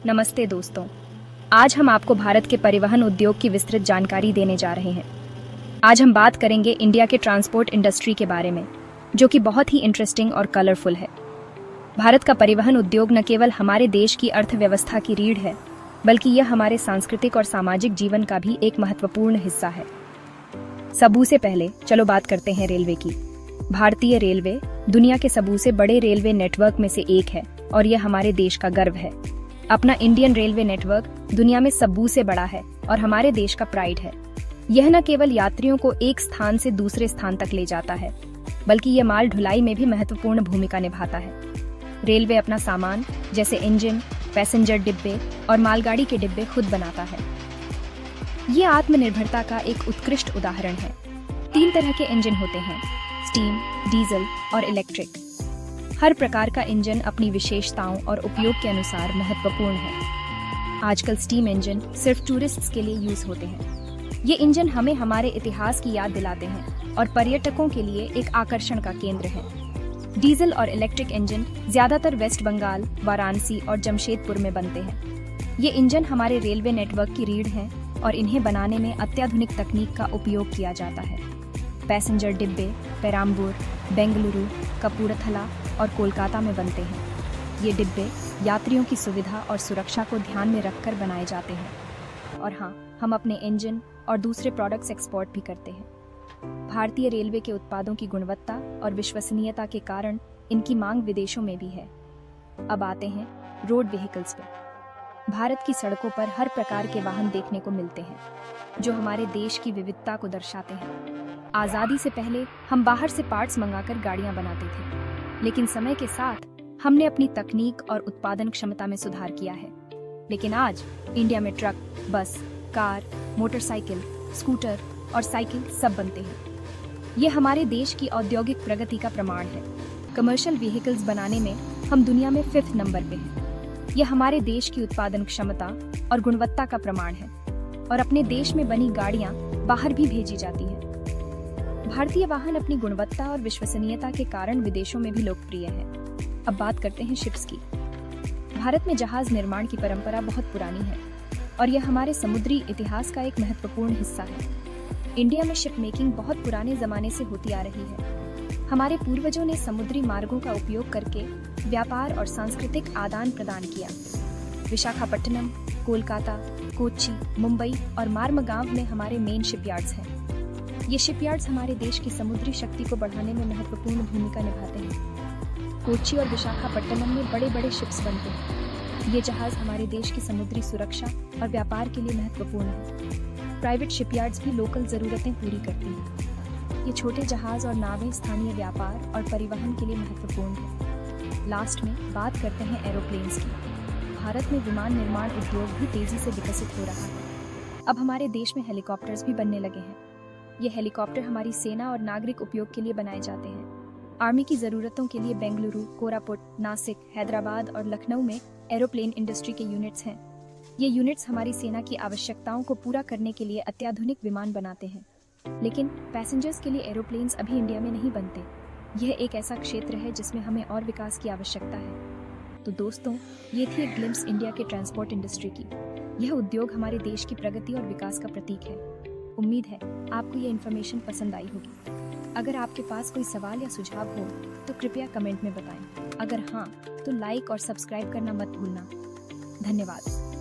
नमस्ते दोस्तों। आज हम आपको भारत के परिवहन उद्योग की विस्तृत जानकारी देने जा रहे हैं। आज हम बात करेंगे इंडिया के ट्रांसपोर्ट इंडस्ट्री के बारे में, जो कि बहुत ही इंटरेस्टिंग और कलरफुल है। भारत का परिवहन उद्योग न केवल हमारे देश की अर्थव्यवस्था की रीढ़ है, बल्कि यह हमारे सांस्कृतिक और सामाजिक जीवन का भी एक महत्वपूर्ण हिस्सा है। सबू से पहले चलो बात करते हैं रेलवे की। भारतीय रेलवे दुनिया के सबू से बड़े रेलवे नेटवर्क में से एक है और यह हमारे देश का गर्व है। अपना इंडियन रेलवे नेटवर्क दुनिया में सबू से बड़ा है और हमारे देश का प्राइड है। यह न केवल यात्रियों को एक स्थान से दूसरे स्थान तक ले जाता है, बल्कि यह माल ढुलाई में भी महत्वपूर्ण भूमिका निभाता है। रेलवे अपना सामान जैसे इंजन, पैसेंजर डिब्बे और मालगाड़ी के डिब्बे खुद बनाता है। ये आत्मनिर्भरता का एक उत्कृष्ट उदाहरण है। 3 तरह के इंजन होते हैं: स्टीम, डीजल और इलेक्ट्रिक। हर प्रकार का इंजन अपनी विशेषताओं और उपयोग के अनुसार महत्वपूर्ण है। आजकल स्टीम इंजन सिर्फ टूरिस्ट्स के लिए यूज होते हैं। ये इंजन हमें हमारे इतिहास की याद दिलाते हैं और पर्यटकों के लिए एक आकर्षण का केंद्र है। डीजल और इलेक्ट्रिक इंजन ज्यादातर वेस्ट बंगाल, वाराणसी और जमशेदपुर में बनते हैं। ये इंजन हमारे रेलवे नेटवर्क की रीढ़ हैं और इन्हें बनाने में अत्याधुनिक तकनीक का उपयोग किया जाता है। पैसेंजर डिब्बे पेराम्बूर, बेंगलुरु, कपूरथला और कोलकाता में बनते हैं। ये डिब्बे यात्रियों की सुविधा और सुरक्षा को ध्यान में रखकर बनाए जाते हैं। और हाँ, हम अपने इंजन और दूसरे प्रोडक्ट्स एक्सपोर्ट भी करते हैं। भारतीय रेलवे के उत्पादों की गुणवत्ता और विश्वसनीयता के कारण इनकी मांग विदेशों में भी है। अब आते हैं रोड व्हीकल्स पे। भारत की सड़कों पर हर प्रकार के वाहन देखने को मिलते हैं, जो हमारे देश की विविधता को दर्शाते हैं। आजादी से पहले हम बाहर से पार्ट्स मंगाकर गाड़ियां बनाते थे, लेकिन समय के साथ हमने अपनी तकनीक और उत्पादन क्षमता में सुधार किया है। लेकिन आज इंडिया में ट्रक, बस, कार, मोटरसाइकिल, स्कूटर और साइकिल सब बनते हैं। ये हमारे देश की औद्योगिक प्रगति का प्रमाण है। कमर्शियल व्हीकल्स बनाने में हम दुनिया में 5th नंबर पे हैं। यह हमारे देश की उत्पादन क्षमता और गुणवत्ता का प्रमाण है और अपने देश में बनी गाड़ियां बाहर भी भेजी जाती हैं। भारतीय वाहन अपनी गुणवत्ता और विश्वसनीयता के कारण विदेशों में भी लोकप्रिय है। अब बात करते हैं शिप्स की। भारत में जहाज निर्माण की परंपरा बहुत पुरानी है और यह हमारे समुद्री इतिहास का एक महत्वपूर्ण हिस्सा है। इंडिया में शिप मेकिंग बहुत पुराने जमाने से होती आ रही है। हमारे पूर्वजों ने समुद्री मार्गों का उपयोग करके व्यापार और सांस्कृतिक आदान प्रदान किया। विशाखापट्टनम, कोलकाता, कोच्चि, मुंबई और मार्मगांव में हमारे मेन शिपयार्ड्स हैं। ये शिपयार्ड्स हमारे देश की समुद्री शक्ति को बढ़ाने में महत्वपूर्ण भूमिका निभाते हैं। कोच्चि और विशाखापट्टनम में बड़े बड़े शिप्स बनते हैं। ये जहाज हमारे देश की समुद्री सुरक्षा और व्यापार के लिए महत्वपूर्ण है। प्राइवेट शिपयार्ड्स भी लोकल जरूरतें पूरी करती हैं। ये छोटे जहाज और नावें स्थानीय व्यापार और परिवहन के लिए महत्वपूर्ण हैं। लास्ट में बात करते हैं एरोप्लेन्स की। भारत में विमान निर्माण उद्योग भी तेजी से विकसित हो रहा है। अब हमारे देश में हेलीकॉप्टर्स भी बनने लगे हैं। ये हेलीकॉप्टर हमारी सेना और नागरिक उपयोग के लिए बनाए जाते हैं। आर्मी की जरूरतों के लिए बेंगलुरु, कोरापुट, नासिक, हैदराबाद और लखनऊ में एरोप्लेन इंडस्ट्री के यूनिट्स हैं। ये यूनिट्स हमारी सेना की आवश्यकताओं को पूरा करने के लिए अत्याधुनिक विमान बनाते हैं। लेकिन पैसेंजर्स के लिए एरोप्लेन्स अभी इंडिया में नहीं बनते। यह एक ऐसा क्षेत्र है जिसमें हमें और विकास की आवश्यकता है। तो दोस्तों, ये थी एक ग्लिम्स इंडिया के ट्रांसपोर्ट इंडस्ट्री की। यह उद्योग हमारे देश की प्रगति और विकास का प्रतीक है। उम्मीद है आपको ये इन्फॉर्मेशन पसंद आई होगी। अगर आपके पास कोई सवाल या सुझाव हो तो कृपया कमेंट में बताएं। अगर हाँ, तो लाइक और सब्सक्राइब करना मत भूलना। धन्यवाद।